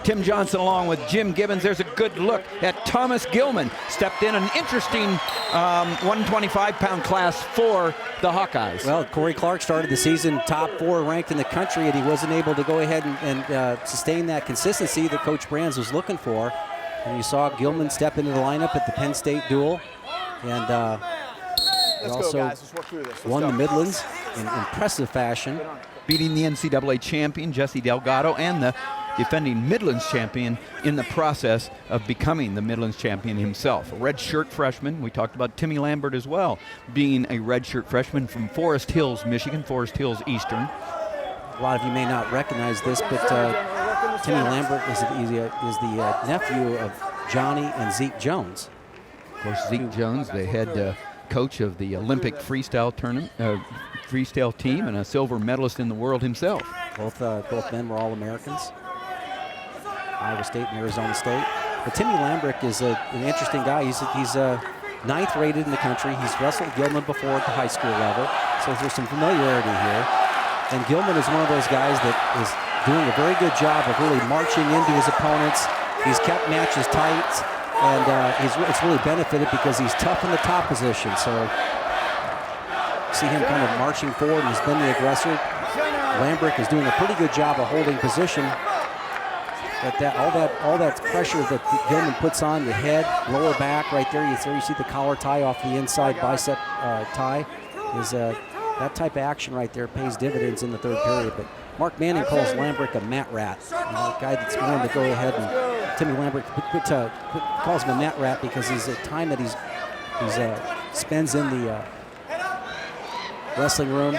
Tim Johnson along with Jim Gibbons. There's a good look at Thomas Gilman. Stepped in an interesting 125-pound class for the Hawkeyes. Well, Corey Clark started the season top 4 ranked in the country, and he wasn't able to go ahead and sustain that consistency that Coach Brands was looking for. And you saw Gilman step into the lineup at the Penn State duel. And he also won the Midlands in impressive fashion. Beating the NCAA champion, Jesse Delgado, and the defending Midlands champion in the process of becoming the Midlands champion himself. A redshirt freshman. We talked about Timmy Lambert as well, being a redshirt freshman from Forest Hills, Michigan, Forest Hills Eastern. A lot of you may not recognize this, but Timmy Lambert is the nephew of Johnny and Zeke Jones. Of course, Zeke Jones, the head coach of the Olympic freestyle tournament, freestyle team, and a silver medalist in the world himself. Both men were All-Americans. Iowa State and Arizona State. But Timmy Lambert is an interesting guy. He's 9th rated in the country. He's wrestled Gilman before at the high school level, so there's some familiarity here. And Gilman is one of those guys that is doing a very good job of really marching into his opponents. He's kept matches tight, and it's really benefited because he's tough in the top position. So see him kind of marching forward, and he's been the aggressor. Lambert is doing a pretty good job of holding position. But all that pressure that Gilman puts on your head, lower back, right there. You see the collar tie off the inside bicep tie. Is that type of action right there pays dividends in the 3rd period. But Mark Manning calls Lambert a mat rat. A guy that's willing to go ahead, and Timmy Lambert calls him a mat rat because he's the time that he's spends in the wrestling room.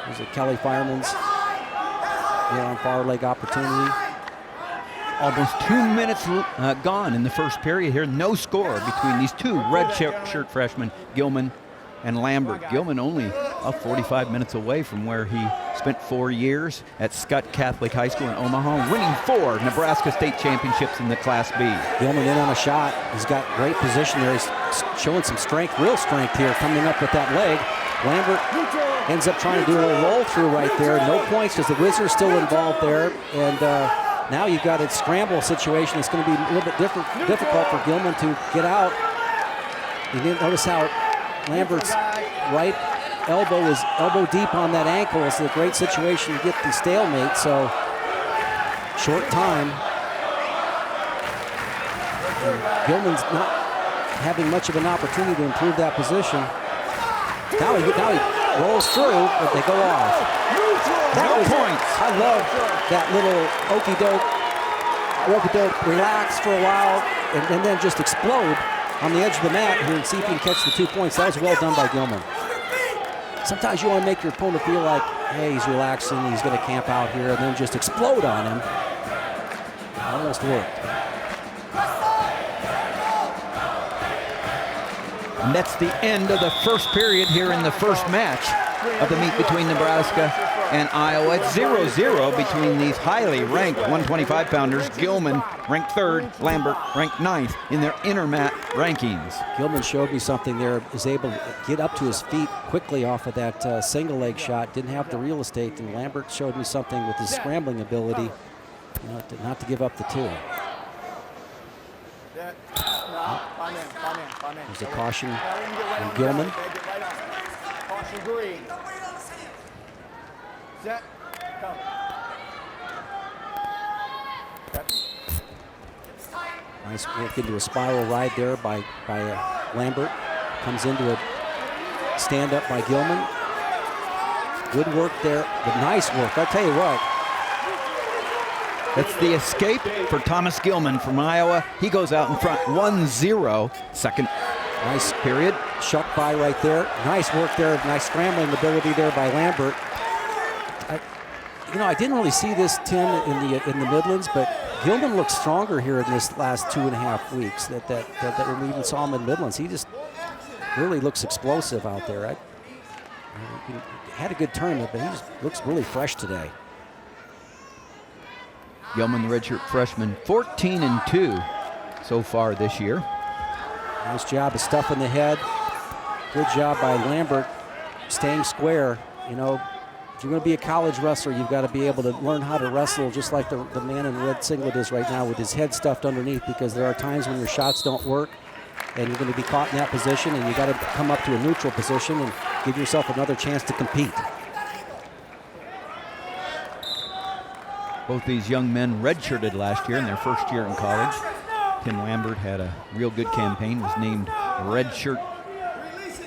There's a Kelly Fireman's on far leg opportunity. Almost 2 minutes gone in the first period here. No score between these two red shirt freshmen, Gilman and Lambert. Gilman only 45 minutes away from where he spent 4 years at Scott Catholic High School in Omaha, winning 4 Nebraska state championships in the Class B. Gilman in on a shot. He's got great position there. He's showing some strength, real strength here, coming up with that leg. Lambert ends up trying to do a little roll through right there. No points because the Wizards still involved there. And now you've got a scramble situation. It's going to be a little bit difficult for Gilman to get out. You didn't notice how Lambert's right elbow is elbow deep on that ankle. It's a great situation to get the stalemate. So short time. And Gilman's not having much of an opportunity to improve that position. Now he rolls through, but they go off. No points. I love that little okey-doke, relax for a while, and then just explode on the edge of the mat here and see if he can catch the 2 points. That was well done by Gilman. Sometimes you want to make your opponent feel like, hey, he's relaxing, he's going to camp out here, and then just explode on him. Almost worked. And that's the end of the first period here in the first match of the meet between Nebraska and Iowa. It's 0-0 between these highly ranked 125-pounders. Gilman ranked 3rd, Lambert ranked 9th in their intermat rankings. Gilman showed me something there, is able to get up to his feet quickly off of that single leg shot, didn't have the real estate, and Lambert showed me something with his scrambling ability, not to give up the 2. There's a caution on Gilman. Caution green. Set. Come. Nice work into a spiral ride there by Lambert. Comes into a stand-up by Gilman. Good work there, but nice work. I tell you what. That's the escape for Thomas Gilman from Iowa. He goes out in front 1-0, second Nice period. Shuck by right there. Nice work there. Nice scrambling ability there by Lambert. I didn't really see this, Tim, in the Midlands, but Gilman looks stronger here in this last 2.5 weeks. That when we even saw him in Midlands, he just really looks explosive out there. He had a good tournament, but he just looks really fresh today. Gilman, the redshirt freshman, 14-2 so far this year. Nice job of stuffing the head. Good job by Lambert staying square. If you're going to be a college wrestler, you've got to be able to learn how to wrestle just like the man in the red singlet is right now with his head stuffed underneath, because there are times when your shots don't work and you're going to be caught in that position, and you got to come up to a neutral position and give yourself another chance to compete. Both these young men redshirted last year in their first year in college. Tim Lambert had a real good campaign, was named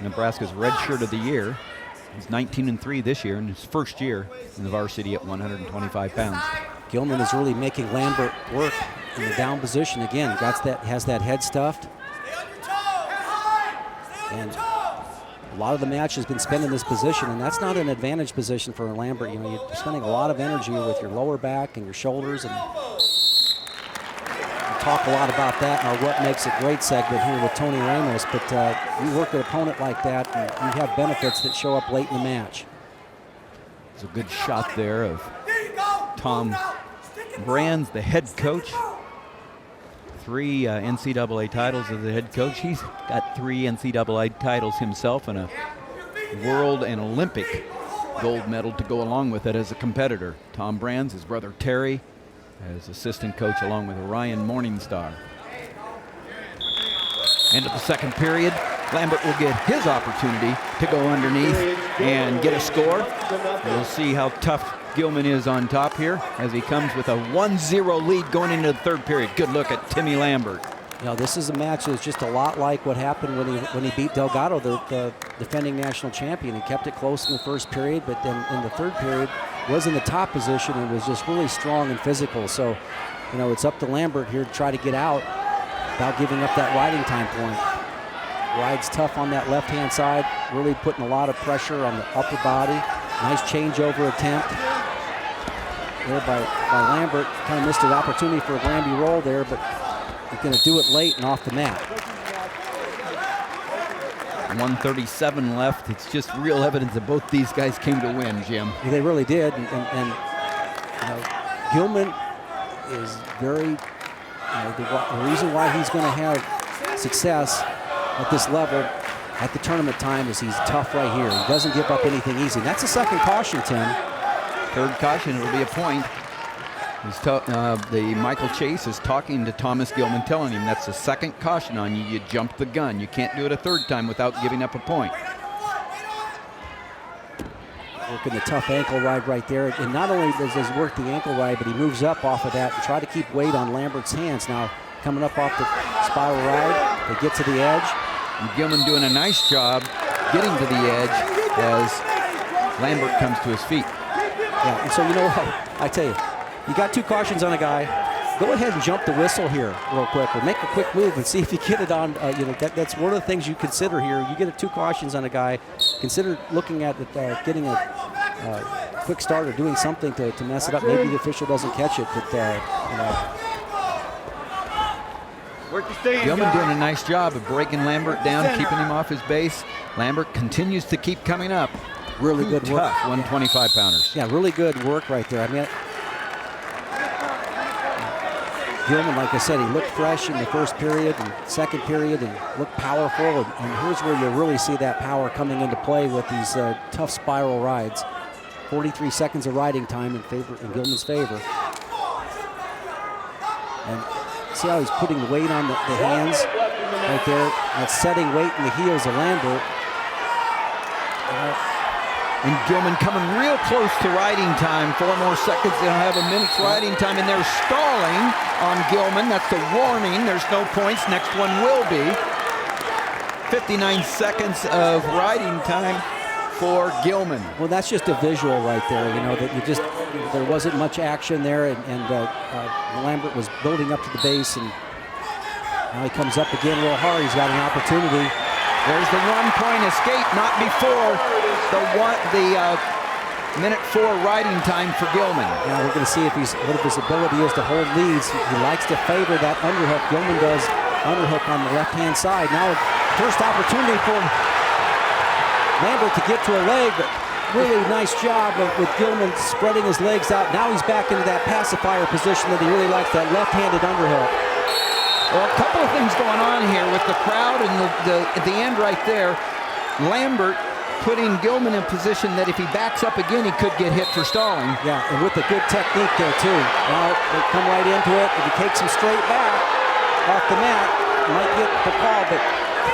Nebraska's redshirt of the year. He's 19-3 this year in his first year in the varsity at 125 pounds. Gilman is really making Lambert work in the down position again. Has that head stuffed. And a lot of the match has been spent in this position, and that's not an advantage position for Lambert. You know, you're spending a lot of energy with your lower back and your shoulders, and we'll talk a lot about that in our What Makes It Great segment here with Tony Ramos, but you work an opponent like that, and you have benefits that show up late in the match. It's a good shot there of Tom Brands, the head coach. 3 NCAA titles as the head coach. He's got 3 NCAA titles himself and a world and Olympic gold medal to go along with it as a competitor. Tom Brands, his brother Terry, as assistant coach along with Ryan Morningstar. End of the second period. Lambert will get his opportunity to go underneath and get a score. We'll see how tough Gilman is on top here as he comes with a 1-0 lead going into the third period. Good look at Timmy Lambert. You know, this is a match that's just a lot like what happened when he beat Delgado, the defending national champion. He kept it close in the first period, but then in the third period was in the top position and was just really strong and physical. So, you know, it's up to Lambert here to try to get out without giving up that riding time point. Rides tough on that left-hand side, really putting a lot of pressure on the upper body. Nice changeover attempt there by Lambert. Kind of missed an opportunity for a Granby roll there, but he's going to do it late and off the mat. 1:37 left. It's just real evidence that both these guys came to win, Jim. Yeah, they really did, and you know, Gilman is very, the reason why he's going to have success at this level at the tournament time is he's tough right here. He doesn't give up anything easy. And that's the second caution, Tim. Third caution, it'll be a point. The Michael Chase is talking to Thomas Gilman, telling him that's the second caution on you. You jumped the gun. You can't do it a third time without giving up a point. Working the tough ankle ride right there. And not only does he work the ankle ride, but he moves up off of that and try to keep weight on Lambert's hands. Now, coming up off the spiral ride, they get to the edge. And Gilman doing a nice job getting to the edge as Lambert comes to his feet. Yeah, and so you know what? I tell you, you got 2 cautions on a guy. Go ahead and jump the whistle here real quick, or make a quick move and see if you get it on. That's one of the things you consider here. You get 2 cautions on a guy. Consider looking at getting a quick start or doing something to mess it up. Maybe the official doesn't catch it, but you know. Gilman doing a nice job of breaking Lambert down, keeping him off his base. Lambert continues to keep coming up. Really good work. 125-pounders. Yeah, really good work right there. I mean, Gilman, like I said, he looked fresh in the first period and second period and looked powerful. And here's where you really see that power coming into play with these tough spiral rides. 43 seconds of riding time in Gilman's favor. And see how he's putting the weight on the hands right there. That's setting weight in the heels of Lambert. And Gilman coming real close to riding time. 4 more seconds. They'll have a minute's riding time, and they're stalling on Gilman. That's a warning. There's no points. Next one will be. 59 seconds of riding time for Gilman. Well, that's just a visual right there. You know that there wasn't much action there, and Lambert was building up to the base, and now he comes up again real hard. He's got an opportunity. There's the 1-point escape, not before the minute 4 riding time for Gilman. Now we're going to see what his ability is to hold leads. He likes to favor that underhook. Gilman does underhook on the left-hand side. Now first opportunity for Lambert to get to a leg, but really nice job with Gilman spreading his legs out. Now he's back into that pacifier position that he really likes, that left-handed underhook. Well, a couple of things going on here with the crowd and at the end right there. Lambert putting Gilman in position that if he backs up again, he could get hit for stalling. Yeah, and with a good technique there, too. Now they come right into it. If he takes him straight back off the mat, he might get the call, but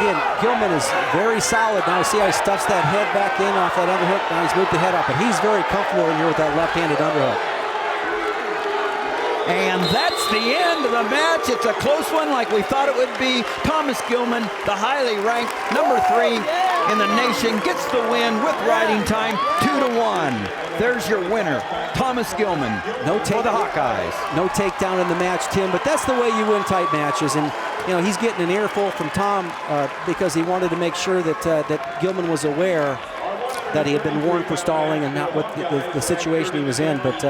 again, Gilman is very solid. Now see how he stuffs that head back in off that underhook. Now he's moved the head up, but he's very comfortable in here with that left-handed underhook. And that's the end of the match. It's a close one like we thought it would be. Thomas Gilman, the highly ranked #3 in the nation, gets the win with riding time 2-1. There's your winner, Thomas Gilman, for the Hawkeyes. No takedown in the match, Tim, but that's the way you win tight matches. And you know, he's getting an earful from Tom because he wanted to make sure that that Gilman was aware that he had been warned for stalling and not what the situation he was in. But